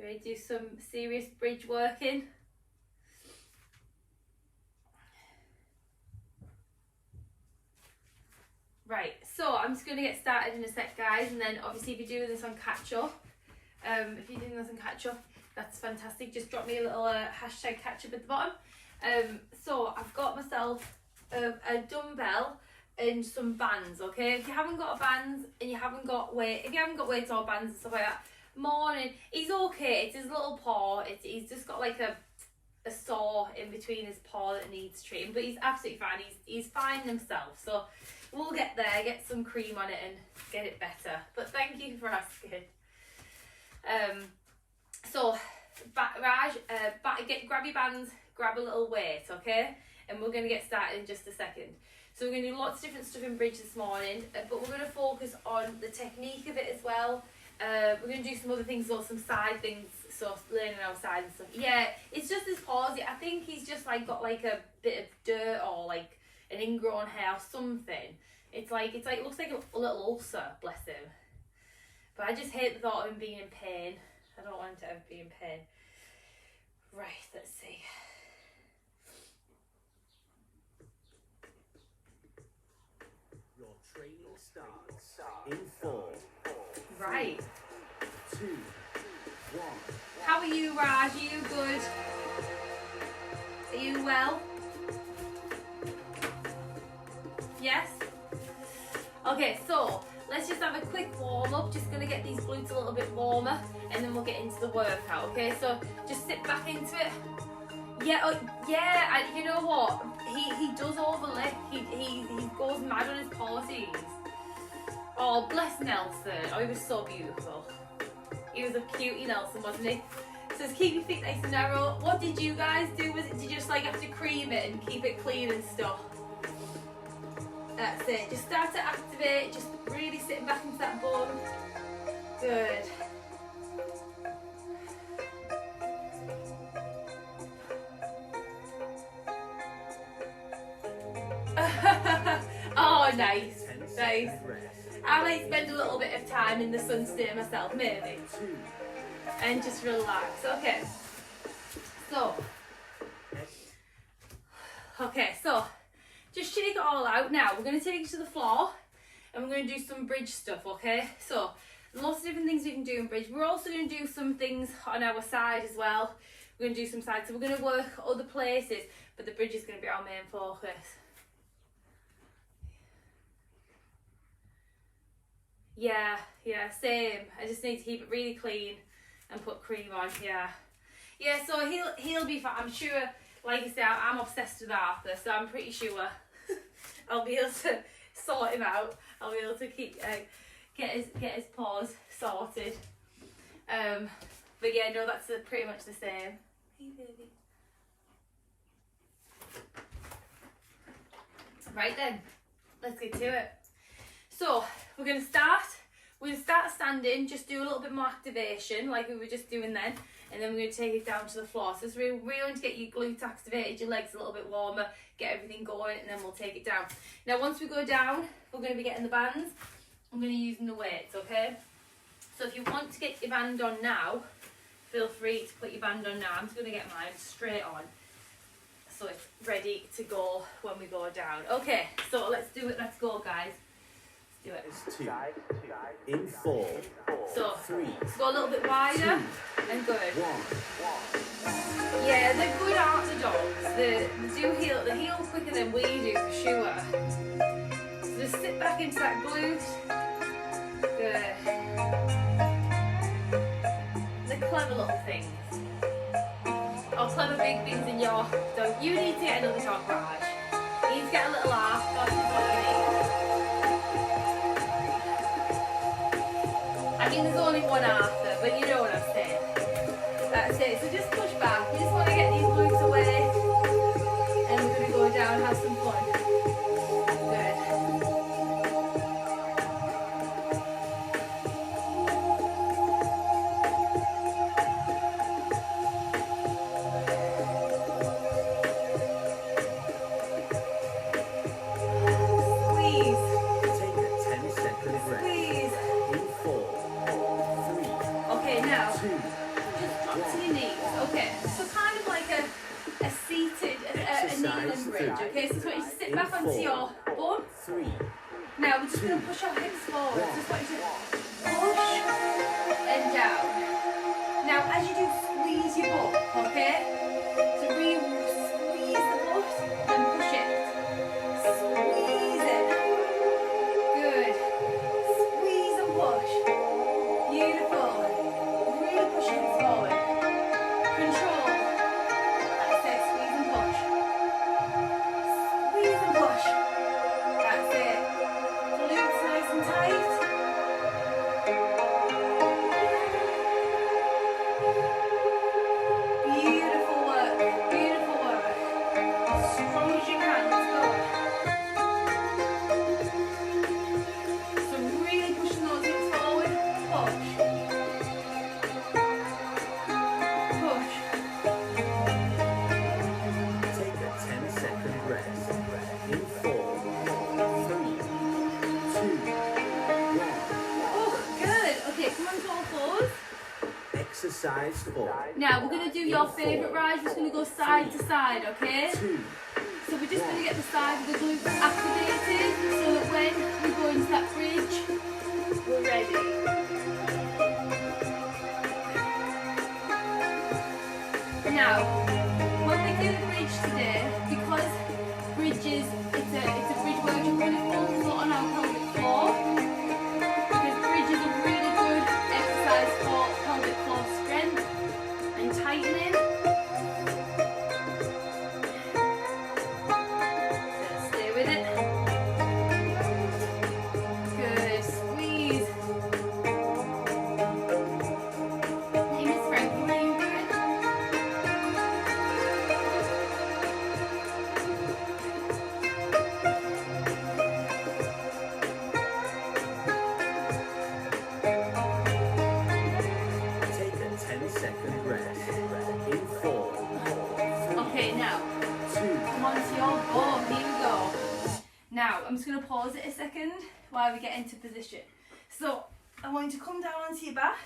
You ready to do some serious bridge working? Right, so I'm just going to get started in a sec, guys, and then obviously if you're doing this on catch up, that's fantastic. Just drop me a little hashtag catch up at the bottom. So I've got myself a dumbbell and some bands, okay? If you haven't got bands and you haven't got weight, if you haven't got weights or bands and stuff like that, morning, he's okay. It's his little paw. He's just got like a sore in between his paw that needs treating, but he's absolutely fine. He's fine himself. So we'll get there, get some cream on it and get it better. But thank you for asking. So Raj, grab your bands, grab a little weight, okay? And we're going to get started in just a second. So we're going to do lots of different stuff in bridge this morning, but we're going to focus on the technique of it as well. We're going to do some other things or some side things, so learning outside and stuff. Yeah, it's just his paws. I think he's just like got like a bit of dirt or like an ingrown hair or something. It's like it looks like a little ulcer, bless him. But I just hate the thought of him being in pain. I don't want him to ever be in pain. Right, let's see. Your training starts in 4. Right. 2, 1. How are you, Raj? Are you good? Are you well? Yes? Okay, so let's just have a quick warm up. Just gonna get these glutes a little bit warmer and then we'll get into the workout, okay? So just sit back into it. Yeah, you know what? He does overlip. He goes mad on his parties. Oh, bless Nelson. Oh, he was so beautiful. He was a cutie, Nelson, wasn't he? So just keep your feet nice and narrow. What did you guys do? Did you just like have to cream it and keep it clean and stuff? That's it. Just start to activate. Just really sitting back into that bum. Good. Oh, nice. Nice. I might spend a little bit of time in the sun today myself, maybe. And just relax. Okay. So just shake it all out. Now we're going to take it to the floor and we're going to do some bridge stuff, okay? So lots of different things we can do in bridge. We're also going to do some things on our side as well. We're going to do some sides. So we're going to work other places, but the bridge is going to be our main focus. Yeah, same. I just need to keep it really clean and put cream on, yeah. Yeah, so he'll be fine. I'm sure, like I said, I'm obsessed with Arthur, so I'm pretty sure I'll be able to sort him out. I'll be able to keep get his paws sorted. But yeah, no, that's pretty much the same. Hey, baby. Right then, let's get to it. So we're going to start standing, just do a little bit more activation like we were just doing then, and then we're going to take it down to the floor. So it's really going to get your glutes activated, your legs a little bit warmer, get everything going, and then we'll take it down. Now once we go down, we're going to be getting the bands. I'm going to be using the weights, okay? So if you want to get your band on now, feel free to put your band on now. I'm just going to get mine straight on so it's ready to go when we go down. Okay, so let's do it. Let's go, guys. Do it. It's 2. In 4. So 3. let's go a little bit wider 2, and good. 1. Yeah, they're good, aren't the dogs? They heal quicker than we do for sure. So just sit back into that glute. Good. The clever little things. Or clever big things in your dog. You need to get another dog, Raj. You need to get a little arse. That's what you need. I mean, there's only one Arthur, but you know what I'm saying. That's it. So just push back. We just want to get these glutes away. And we're going to go down and have some fun. Good. Squeeze. Take a 10-second rest. Squeeze. In 4. 3. Okay, now 2. just drop to your knees. Okay, so kind of like a seated, a kneeling bridge. Okay, so just want you to sit back onto your bum. 3, Now we're just going to push our hips forward. Just want you to push and down. Now as you do, squeeze your butt, okay? So really squeeze the butt and push it. Squeeze it. Good. Squeeze and push. Beautiful. Really push your hips forward. Control. That's it. Squeeze and push. Squeeze and push. That's it. Glutes nice and tight. Beautiful work. Beautiful work. As strong as you can. Let's go. So really pushing those hips forward. Push. Push. take a 10-second rest. In 4, 3, 2, 1. Oh, good. Okay, come on to all fours. Exercise 4. Now we're going to do your favourite ride. We're just going to go side to side, okay? 2, So we're just going to get the side of the glutes activated so that when we go into that bridge, we're ready. Now, when we do the bridge today, because bridges, it's a bridge where you're going to focus on our pelvic floor, because bridge is a really good exercise for pelvic floor strength and tightening. Stay with it. Good. Squeeze. Hey, Miss Frankie, what are you doing? take a 10-second rest. In 4, Okay, now 2, come on to your bum. Here we go. Now I'm just going to pause it a second while we get into position. So I want you to come down onto your back.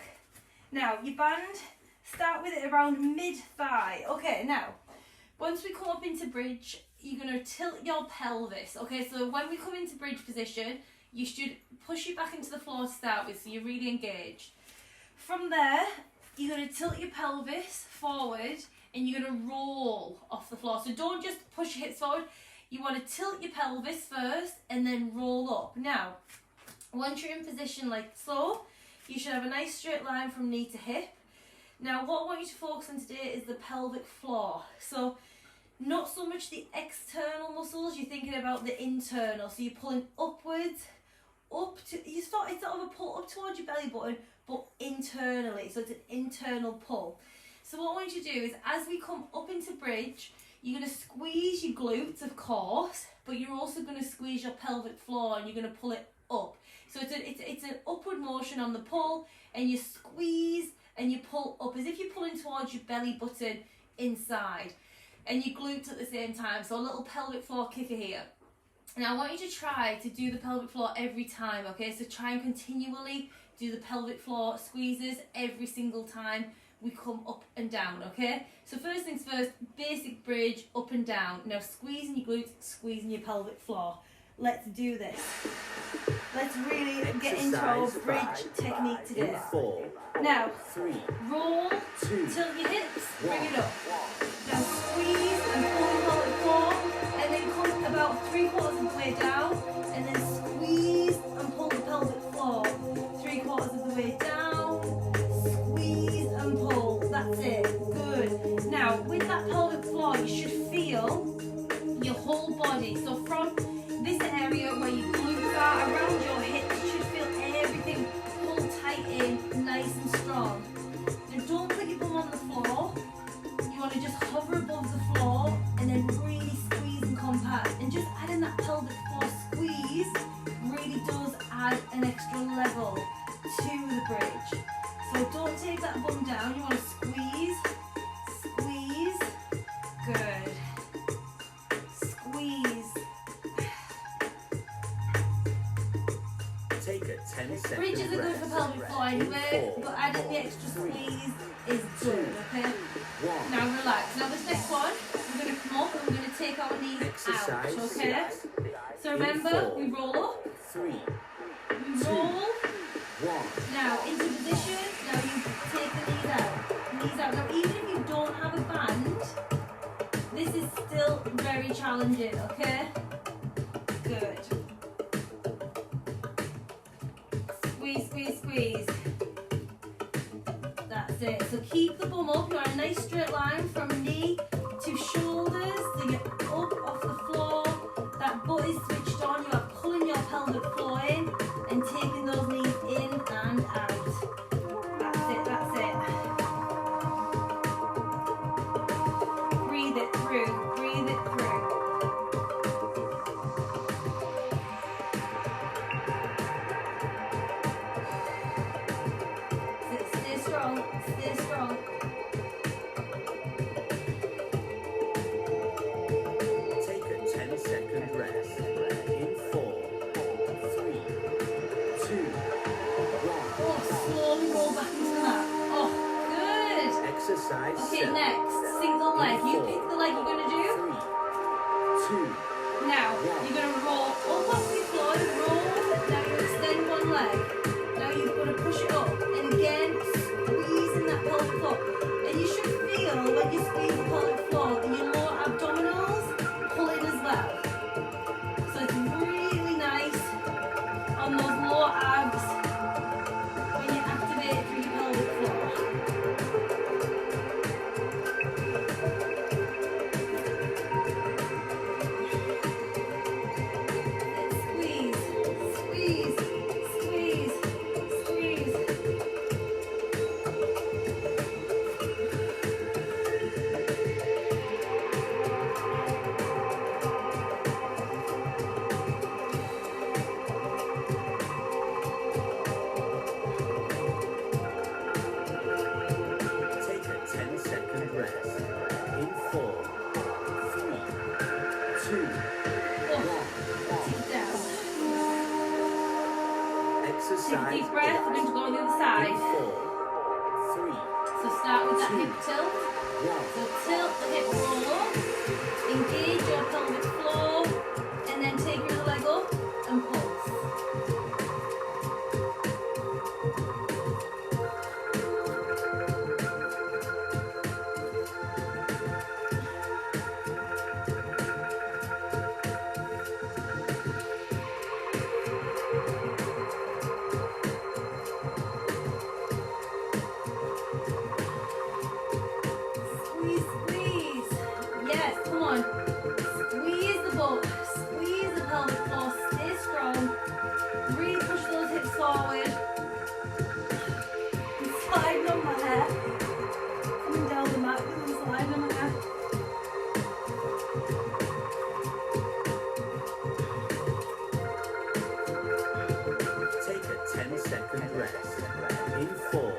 Now your band, start with it around mid-thigh. Okay, now once we come up into bridge, you're going to tilt your pelvis. Okay, so when we come into bridge position, you should push it back into the floor to start with, so you're really engaged. From there, you're going to tilt your pelvis forward and you're going to roll off the floor. So don't just push your hips forward. You want to tilt your pelvis first and then roll up. Now, once you're in position like so, you should have a nice straight line from knee to hip. Now, what I want you to focus on today is the pelvic floor. So, not so much the external muscles, you're thinking about the internal. So you're pulling upwards, it's sort of a pull up towards your belly button, but internally. So it's an internal pull. So what I want you to do is, as we come up into bridge, you're going to squeeze your glutes, of course, but you're also going to squeeze your pelvic floor and you're going to pull it up. So it's an upward motion on the pull, and you squeeze and you pull up as if you're pulling towards your belly button inside, and your glutes at the same time. So a little pelvic floor kicker here. Now I want you to try to do the pelvic floor every time, okay? So try and continually do the pelvic floor squeezes every single time we come up and down, okay? So first things first, basic bridge, up and down. Now squeezing your glutes, squeezing your pelvic floor. Let's do this. Let's really get into our bridge technique today. In 4, Now, 3, roll, 2, tilt your hips, bring it up. Now squeeze and pull your pelvic floor, and then come about 3/4 of the way down, and then squeeze and pull the pelvic floor. 3/4 of the way down, squeeze and pull. That's it. Good. Now, with that pelvic floor, you should feel your whole body. So from this area where your glutes are, around your hips, you should feel everything pull tight in, nice and strong. Now don't put your bum on the floor. You want to just hover above the floor and then really squeeze and compact. And just adding that pelvic floor squeeze really does add an extra level to the bridge. So don't take that bum down. You want to squeeze, squeeze, good. Squeeze. take a 10-second Bridges are good for pelvic floor anyway, but add at the extra squeeze is good, okay? 1. Now relax. Now this next one, we're going to come up and we're going to take our knees Exercise out, okay? 6. So remember, we roll up, 3. we roll, 1. now into position, now you take the knees out. Knees out. Now even if you don't have a band, this is still very challenging, okay? Good. Squeeze, squeeze, squeeze. That's it. So keep the bum up. You're on a nice straight line from knee to shoulders. So you're up off the floor. That butt is switched on. You are pulling your pelvic floor in and taking those knees in and out. That's it. That's it. Breathe it through. Breathe it through. Stay strong. Stay strong. Take a 10-second rest. In 4, 3, 2, 1. Oh, slowly roll back into that. Oh, good. Exercise Okay, 7. next, single leg. You pick the leg you're going to do. 3, 2, Now, you're going to roll up off your floor, roll, now you extend one leg. Now you've got to push it up, and again, squeezing that pelvic floor. And you should feel, when you squeeze the pelvic floor, that your lower abdominals pull in as well. So it's really nice on those lower abs when you activate through your pelvic floor. Squeeze, squeeze, squeeze, squeeze. take a 10-second rest. In 4, 3, 2, Sit down. 1. Exercise Take a deep breath. We're going to go on the other In side. 4, 3, So start with that hip tilt. 1. So tilt the hip roll up, engage your pelvic floor, and then take your other leg up and pulse. Squeeze, squeeze. Yes, come on. Squeeze the butt. Squeeze the pelvic floor. Stay strong. Really push those hips forward. I'm sliding on my hair. Coming down the mat because I'm sliding on my hair. Take a 10-second rest. In 4,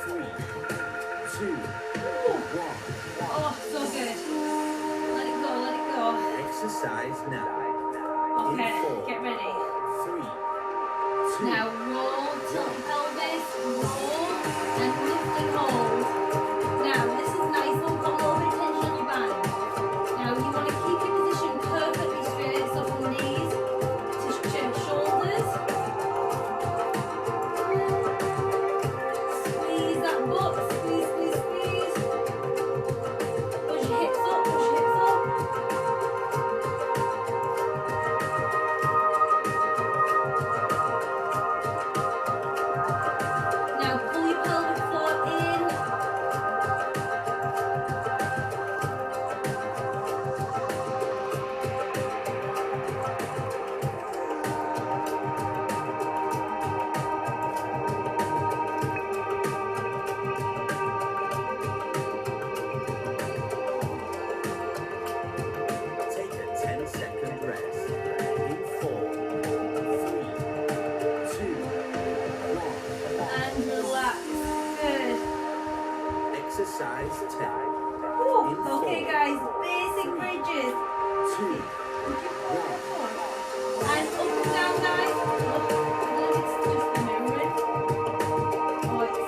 3, 2, 1. Oh, so good. Let it go, let it go. Exercise now. Okay, In 4, get ready. 3, 2, Now roll, tilt the pelvis, roll, and lift and hold. Now this is nice, we've got a little bit of tension on your band. Now you want to keep your position perfectly straight, so from knees to shoulders. Squeeze that butt, squeeze, squeeze, squeeze. Push your hips up, push your hips up. Now pull your pelvic floor in. take a 10-second rest. In 4, 3, 2, 1. And relax. Good. Exercise 10. Woo. Okay guys, basic bridges. 2, And up and down guys. Up. I don't know if it's just the mirroring. Oh, it's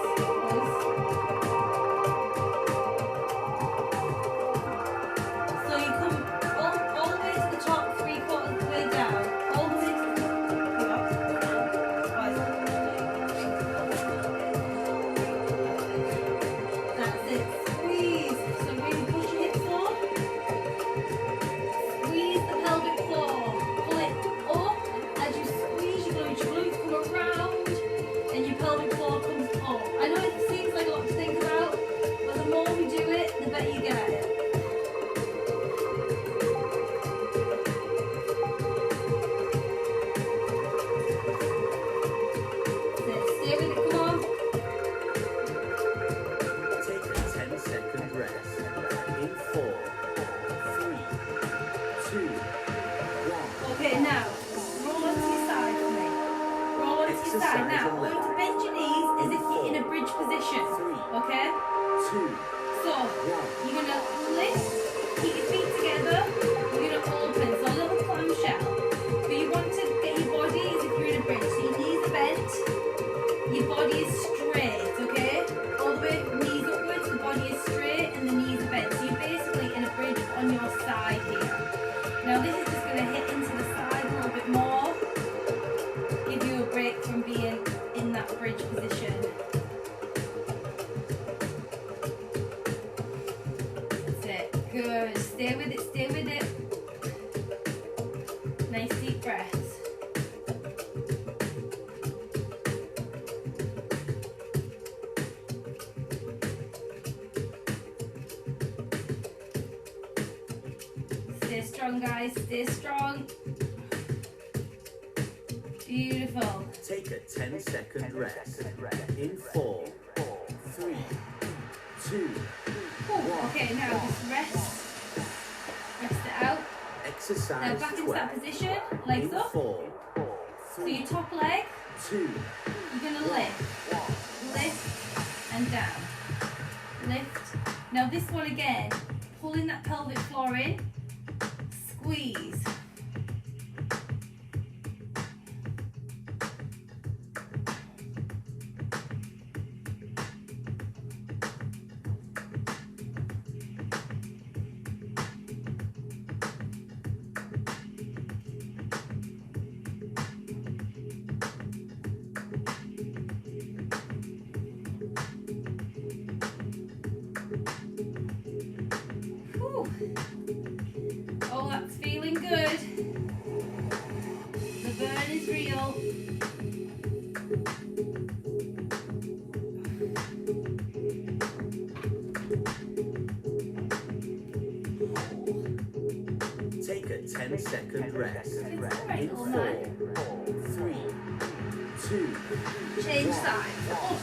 Okay? 2, So, you're going to lift, keep your feet together, you're going to open, so a little clamshell. But you want to get your body as if you're in a bridge. So your knees are bent, your body is straight, okay? All the way knees upwards, the body is straight and the knees are bent. So you're basically in a bridge on your side here. Now this is just going to hit into the side a little bit more, give you a break from being in that bridge position. Good. Stay with it, stay with it. Nice deep breaths. Stay strong, guys. Stay strong. Beautiful. Take a 10-second rest. In 4, 3, 2, Okay, now just rest. Rest it out. exercise Now back into 12. that position. Legs In up. 4, So 3, your top leg, 2, you're going to lift and down. Lift. Now this one again, pulling that pelvic floor in. Squeeze. Whew. Oh, that's feeling good. The burn is real. take a 10-second rest. It's alright, In little 4, man. 3, 2, Change sides. Oh.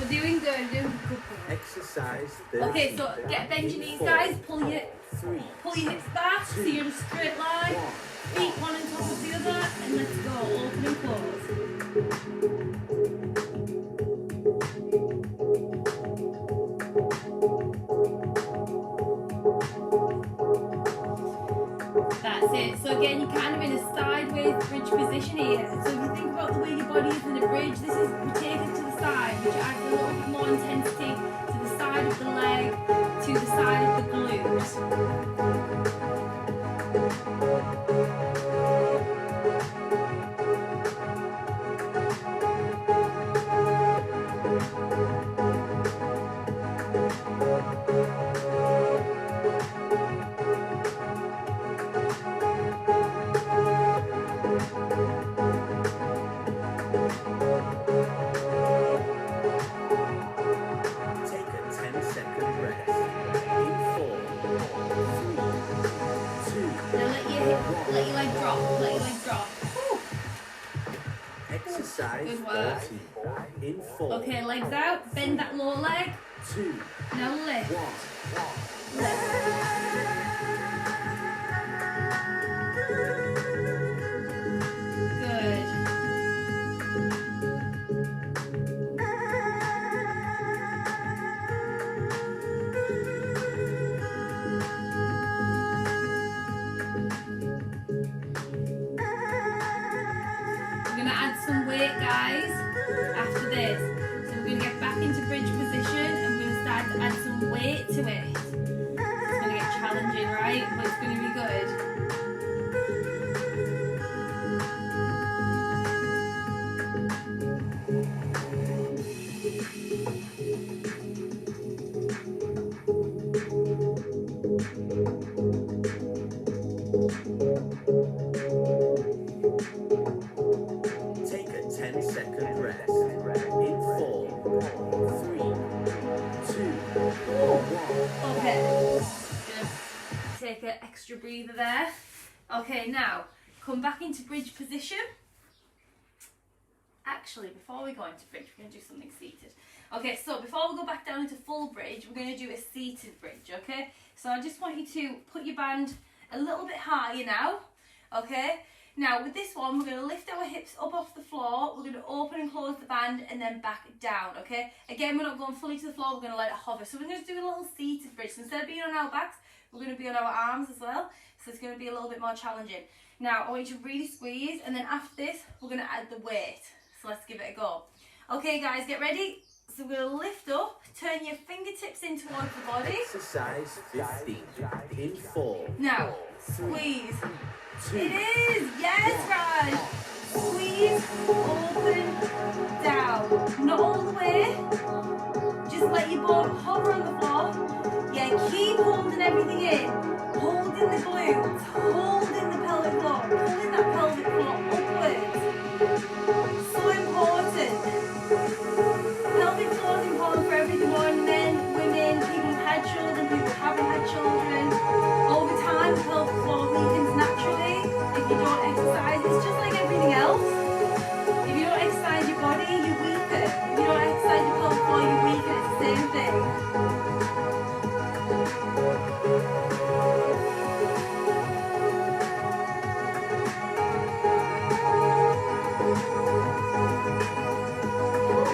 We're doing good, doing good. exercise 13. Okay, so get bend your In knees, 4, guys. Pull your 3, hips back so you're in a straight line. 1. Feet one on top of the other, and let's go. Open and close. That's it. So again, you're kind of in a sideways bridge position here. So if you think about the way your body is in a bridge, this is we take it to the side, which adds a little bit more intensity to the side of the leg, to the side of the glutes. Take a 10-second rest. In 4, 3, 2, Now let your leg drop. Let your leg drop. Whew. exercise Good work. 14. In 4, Okay, legs out. Bend that lower leg. 2, Now lift. 1. Good. We're gonna add some weight, guys, after this. So we're gonna get back into bridge position and we're gonna start to add some weight to it. It's gonna get challenging, right? But it's gonna be good. Take a 10-second rest. In 4, 3, 2, 1. Okay. Gonna take an extra breather there. Okay, now come back into bridge position. Actually, before we go into bridge, we're going to do something seated. Okay, so before we go back down into full bridge, we're going to do a seated bridge, okay? So I just want you to put your band a little bit higher now, okay? Now with this one, we're going to lift our hips up off the floor, we're going to open and close the band and then back down, okay? Again, we're not going fully to the floor, we're going to let it hover. So we're going to do a little seated bridge. So instead of being on our backs, we're going to be on our arms as well. So it's going to be a little bit more challenging. Now, I want you to really squeeze, and then after this, we're going to add the weight. So let's give it a go. Okay guys, get ready. So we're going to lift up, turn your fingertips in towards the body. Exercise 15 in 4. Now, squeeze. 2. It is, yes, Raj. Squeeze, open, down. Not all the way. Just let your bone hover on the floor. Yeah, keep holding everything in. Holding the glutes, holding the pelvic floor, pulling that pelvic floor upwards. So important. Pelvic floor is important for everyone, men, women, people who've had children, people who haven't had children. Over time, the pelvic floor weakens naturally if you don't exercise. It's just like everything else. If you don't exercise your body, you weaken. If you don't exercise your pelvic floor, you weaken. It's the same thing.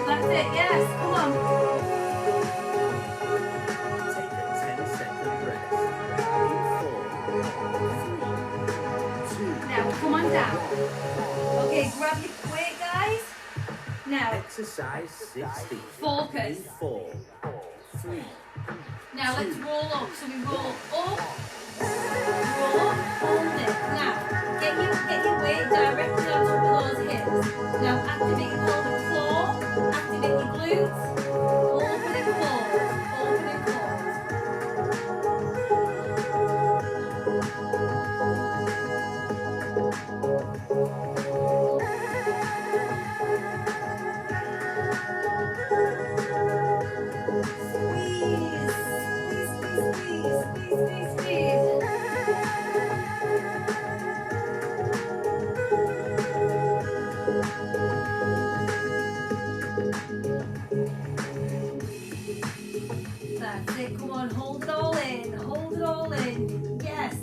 That's it, yes, come on. Take a 10-second rest. In 4, 3, 2. Now, come on down. Okay, grab your weight, guys. Now, Exercise 16 focus. in 4, 3. Now let's roll up. So we roll up, hold it. Now, get your weight directly on top of those hips. Now activate your pelvic floor, activate your glutes, open and close, open and close. Squeeze. That's it, come on, hold it all in, hold it all in, yes.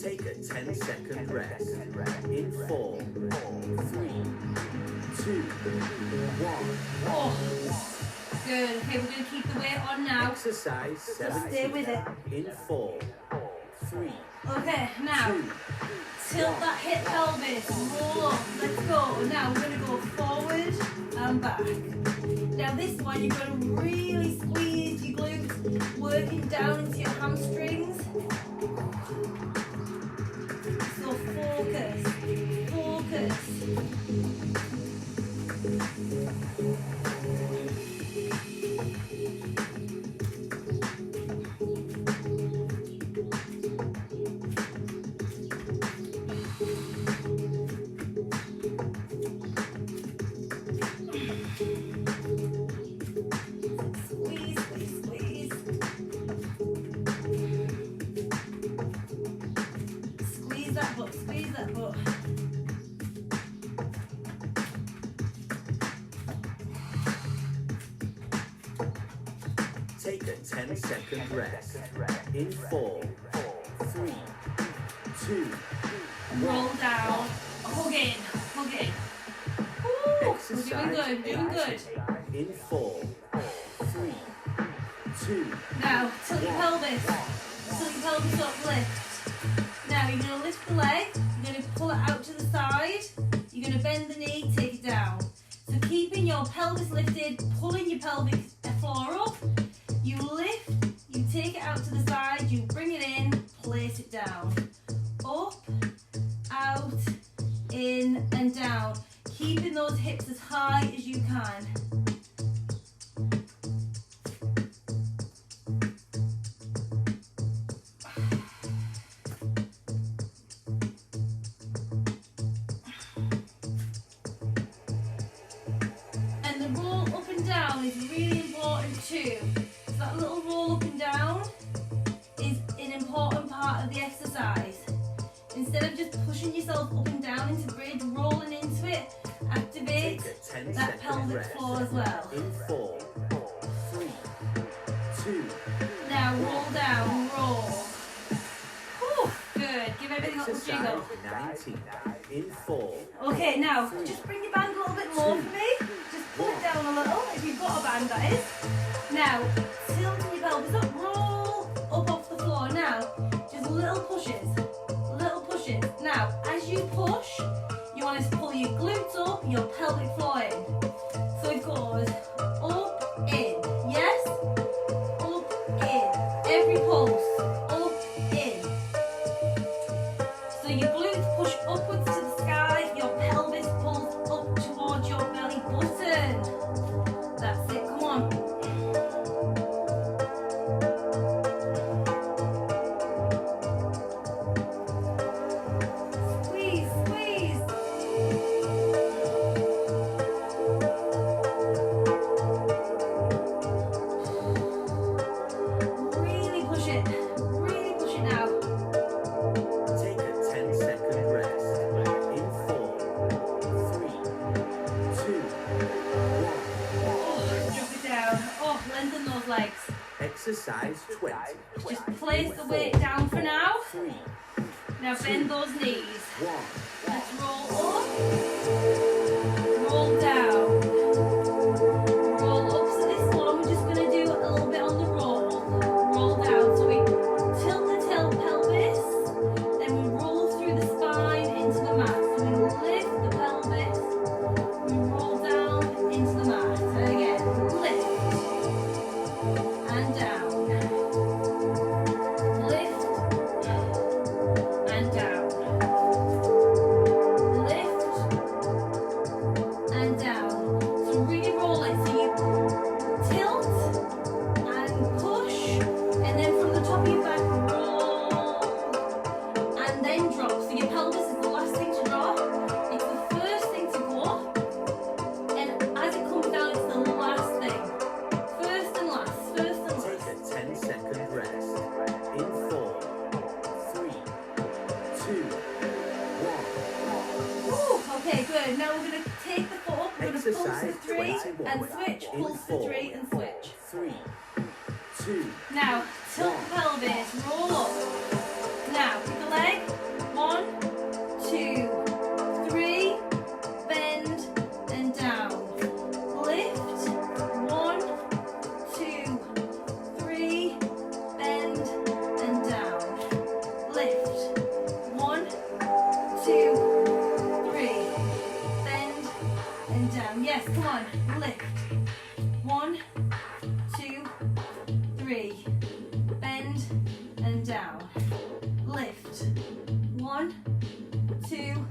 Take a 10-second rest. In 4, 3, 2, 1. Oh, good, okay, we're going to keep the weight on now. Exercise 17 stay with it. in 4, 3, Okay, now, 2. tilt that hip pelvis, roll up, let's go. Now we're going to go forward and back. Now this one, you're going to really squeeze your glutes, working down into your hamstrings. So focus, focus. Squeeze, squeeze, squeeze. Squeeze that butt, squeeze that butt. Take a 10-second rest. In 4, 3, 2, Roll down, hug in, hug in. Woo, we're doing good, doing good. in 4, 3, 2. Now, tilt your pelvis up, lift. Now you're going to lift the leg, you're going to pull it out to the side, you're going to bend the knee, take it down. So keeping your pelvis lifted, pulling your pelvic floor up, you lift, you take it out to the side, you bring it in, place it down. Up, out, in and down. Keeping those hips as high as you can. And the roll up and down is really important too. So that little roll up and down is an important part of the exercise. Instead of just pushing yourself up and down into bridge, rolling into it, activate Take a 10 that second pelvic rest. floor as well. In 4, 3, 2. Now Exercise 19 in 4. Okay, now just bring your band a little bit low for me. Just pull it down a little if you've got a band, that is. Now, tilt your pelvis up, roll up off the floor. Now, just little pushes. Little pushes. Now, as you push, you want to pull your glutes up, your pelvic floor in. So it goes up, in. Yes? Up, in. Every pulse. Up, in. So your glutes push upwards to the sky, your pelvis pulls up towards your belly button. That's it, come on. Squeeze, squeeze. Really push it. Really push it now. Take a 10-second rest in 4, 3, 2, 1. Oh, drop it down. Oh, lengthen those legs. Exercise 20. Just place the weight down for now. 3, Now bend those knees. 1. Let's roll up. Roll down. Roll up. So this one, we're just going to do a little bit on the roll. Roll down. So we tilt the pelvis. Then we roll through the spine into the mat. So we lift the pelvis. We roll down into the mat. And again, lift. And down. Lift. And down. Lift and down. So really roll it. So you tilt and push, and then from the top of your back, roll and then drop. So your pelvis is the last thing to drop. It's the first thing to go, and as it comes down, it's the last thing. First and last. First and Take last. a 10-second rest in 4, 3, 2, 1. Ooh, okay, good. Now we're going to take the foot up. We're going to pulse the Exercise 3 and 21 switch. in Pulse the 4, 3 and switch. 3, 2, Now, tilt the pelvis, roll up. Now, pick a leg. 1, 2, 3, bend and down. Lift. 1, 2, 3, bend and down. Lift. 1, 2, 3, bend and down. Yes, come on, lift. 1, 2, 3, bend and down. Lift. 1, 2,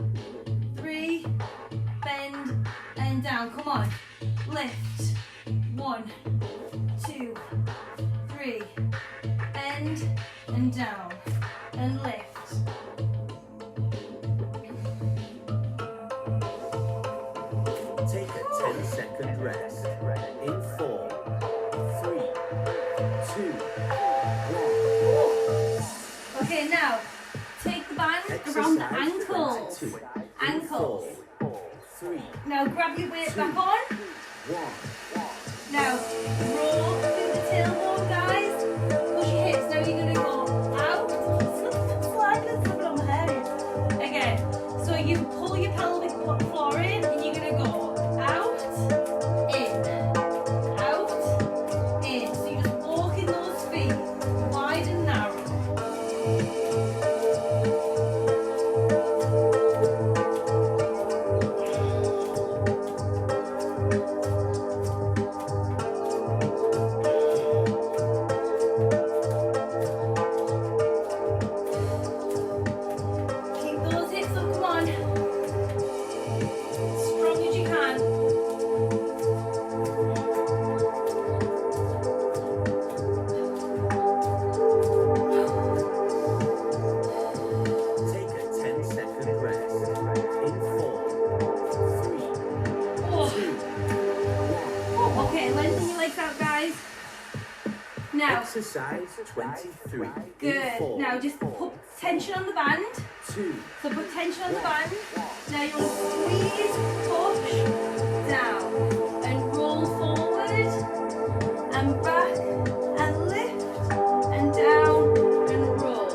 3, bend and down. Come on. Lift. 1, 2, 3, bend and down. And lift. Take a 10-second rest in 4, 3, 2, 1. Okay, now take the band around the Exercise ankles. 22 in Ankles. 4, 3, Now grab your weight back on. 1. Now roll through the tailbone, guys. Push your hips. Now you're gonna go out. Slide this up on my head. Again. So you pull your pelvic floor in, and you're gonna go out, in, out, in. So you're just walking those feet wide and narrow. Keep those hips up, come on. Strong as you can. Take a 10-second rest in 4, 3, 2, Oh. 1. Okay, lengthen your legs out, guys. Now, Exercise 23 in good. 4, Now just put tension on the band. 2, So put tension on the band. Now you want to squeeze, push, down, and roll forward, and back, and lift, and down, and roll.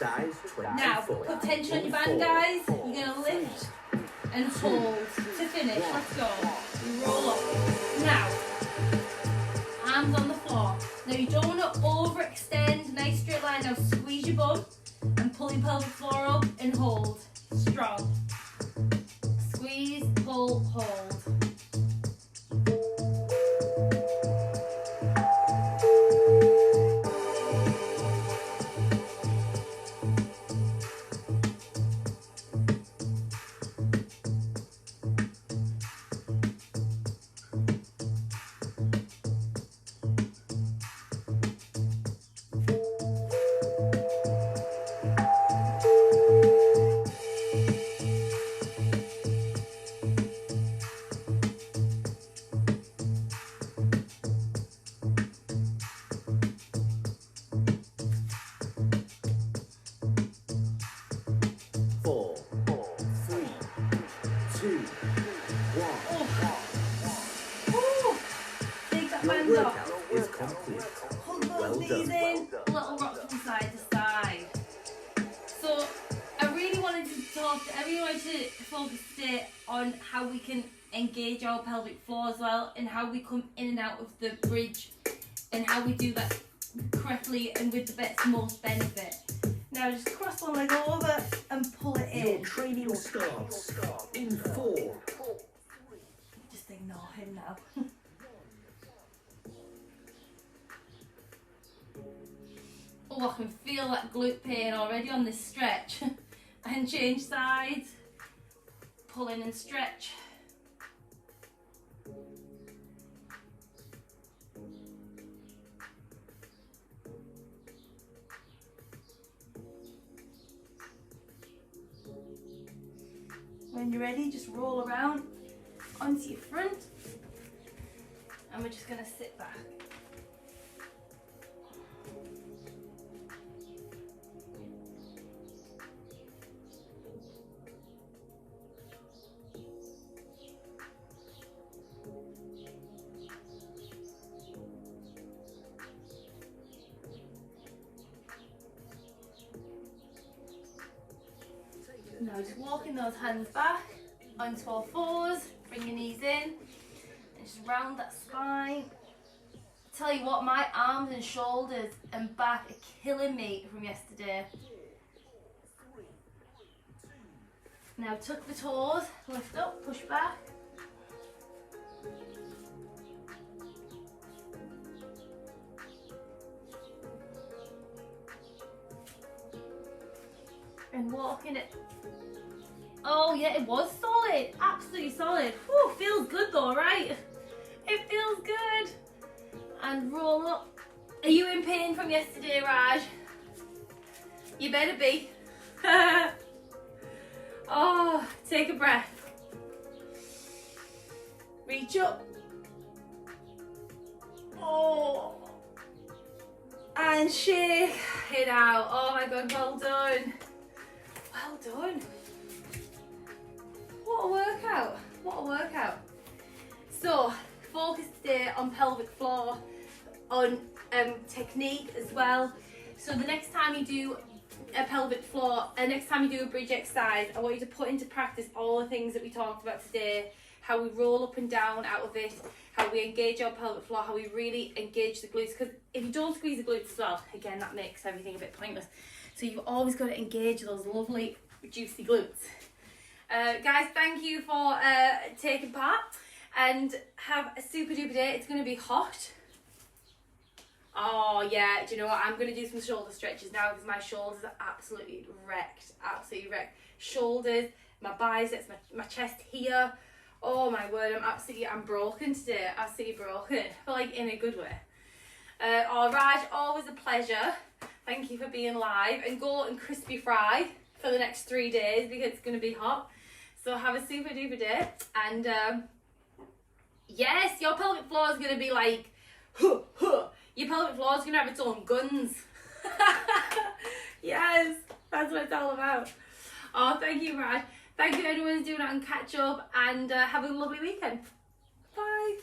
Exercise 24. Now, put tension on your band, guys. You're going to lift and hold to finish. Let's go. You roll up. Now, hands on the floor. Now, you don't want to overextend. Nice straight line. Now, squeeze your bum and pull your pelvic floor up and hold. Strong. Squeeze, pull, hold. Workout is complete. Hold those Well knees done. in, little rocks from side to side. So I really wanted to focus today on how we can engage our pelvic floor as well, and how we come in and out of the bridge, and how we do that correctly and with the most benefit. Now just cross one leg over and pull it Your in. training starts in 4. Just ignore him now. Oh, I can feel that glute pain already on this stretch. And change sides. Pull in and stretch. When you're ready, just roll around onto your front. And we're just going to sit back. Now just walking those hands back onto all fours, bring your knees in, and just round that spine. Tell you what, my arms and shoulders and back are killing me from yesterday. Now tuck the toes, lift up, push back. And walking it. Oh yeah, it was solid, absolutely solid. Whew, feels good though, right? It feels good. And roll up. Are you in pain from yesterday, Raj? You better be. Oh, take a breath. Reach up. Oh. And shake it out. Oh my God, well done. Well done. What a workout. What a workout. So, focus today on pelvic floor, on technique as well. So the next time you do a pelvic floor, next time you do a bridge exercise, I want you to put into practice all the things that we talked about today, how we roll up and down out of it, how we engage our pelvic floor, how we really engage the glutes, because if you don't squeeze the glutes as well, again, that makes everything a bit pointless. So you've always got to engage those lovely juicy glutes. Guys, thank you for taking part, and have a super duper day. It's going to be hot. Oh yeah, do you know what? I'm going to do some shoulder stretches now because my shoulders are absolutely wrecked. Shoulders, my biceps, my chest here. Oh my word, I'm broken today. Absolutely broken, but like in a good way. Raj, always a pleasure. Thank you for being live, and go and crispy fry for the next 3 days because it's going to be hot. So have a super duper day, and yes, your pelvic floor is going to be like, huh, huh. Your pelvic floor is going to have its own guns. Yes, that's what it's all about. Oh, thank you, Raj. Thank you everyone who's doing that, and catch up, and have a lovely weekend. Bye.